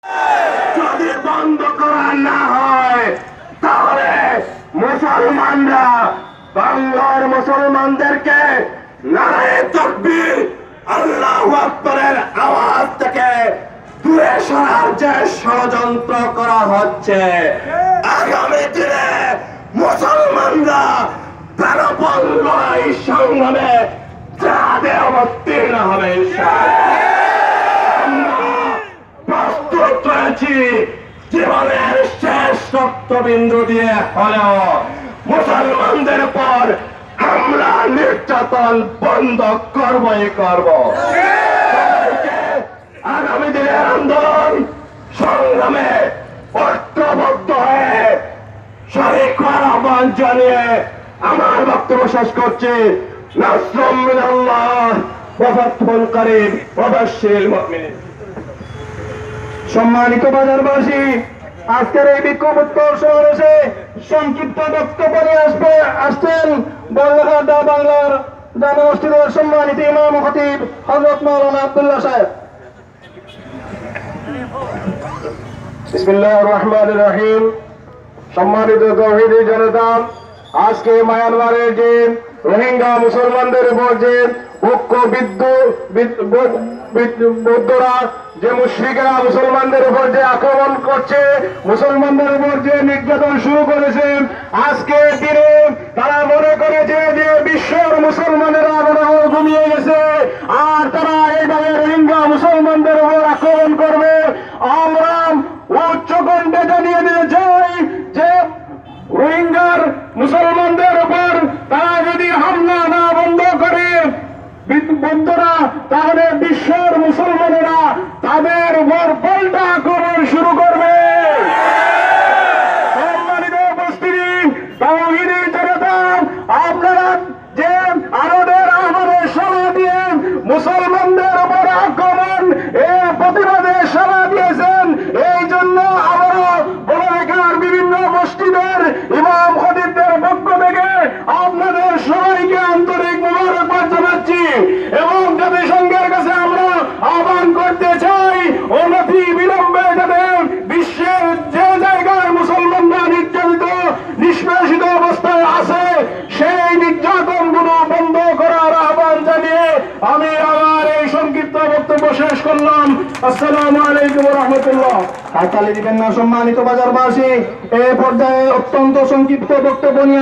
যদি বন্ধ করা না হয় তাহলে মুসলমানরা বাংলার মুসলমানদেরকে নারায়ে তাকবীর আল্লাহু আকবারের আওয়াজ থেকে দূরে সরার যে ষড়যন্ত্র করা হচ্ছে, আগামী দিনে মুসলমানরা প্রাণপণ লড়াই সংগ্রামে যাদের অবতীর্ণ হবে প্রস্তুত রয়েছি জীবনের শেষ রক্তবিন্দু দিয়ে হলেও মুসলমানদের পর হামলা নির্যাতন বন্ধ করবই করব। আগামী দিনের আন্দোলন সংগ্রামে ঐক্যবদ্ধ হয়ে শরীক হওয়ার আহ্বান জানিয়ে আমার বক্তব্য শেষ করছি। নাসরুম মিনাল্লাহ ওয়া ফাতহুল করিম ওয়া বাশশিরিল মুমিনিন। সম্মানিত বাজারবাসী, আজকের এই বিক্ষোভ উত্তর সমাবেশে সংক্ষিপ্ত বক্তব্য নিয়ে আসছেন বাংলার বাংলার জামে মসজিদের সম্মানিত ইমাম খতিব হযরত মাওলানা আব্দুল্লাহ সাহেব। বিসমিল্লাহির রহমানির রহিম। সম্মানিত তৌহিদি জনতা, আজকে মায়ানমারের যে রোহিঙ্গা মুসলমানদের উপর যে বৌদ্ধরা যে মুশরিকরা মুসলমানদের উপর যে আক্রমণ করছে, মুসলমানদের উপর যে নির্যাতন শুরু করেছে, আজকের দিনে তারা মনে করেছে যে বিশ্বের মুসলমানেরা মনে হয় ঘুমিয়ে গেছে আর তারা এইভাবে রোহিঙ্গা মুসলমানদের উপর আক্রমণ করবে। আমরা উচ্চ কণ্ঠে জানিয়ে দিতে চাই যে রোহিঙ্গার মুসলমানদের উপর তারা যদি হামলা না বন্ধ করে বন্ধুরা, তাহলে বিশ্বের মুসলমানেরা তাদের উপর পাল্টা আক্রমণ শুরু করবে। সম্মানিত উপস্থিতি, তাওহীদি জনতা, আপনারা যে আমাদের সাড়া দিয়ে মুসলমানদের উপর আক্রমণ এর প্রতিবাদে সাড়া দিয়েছেন, এই জন্য আমরা বড়লেখার বিভিন্ন মসজিদের ইমাম খতিবদের পক্ষ থেকে আপনাদের সবাইকে আন্তরিক মোবারকবাদ জানাচ্ছি এবং জাতিসংঘের কাছে আমরা আহ্বান করতে চাই অনতি বিলম্বে যাতে বিশ্বের যে জায়গায় মুসলমানরা নির্যাতিত নিষ্পেষিত অবস্থায় আছে সেই নির্যাতনগুলো বন্ধ করার আহ্বান জানিয়ে আমি আমার এই সংক্ষিপ্ত বক্তব্য শেষ করলাম। আসসালামু আলাইকুম ওয়া রাহমাতুল্লাহ। হাততালি দিবেন না সম্মানিত বাজারবাসী। এই পর্যায়ে অত্যন্ত সংক্ষিপ্ত বক্তব্য নিয়ে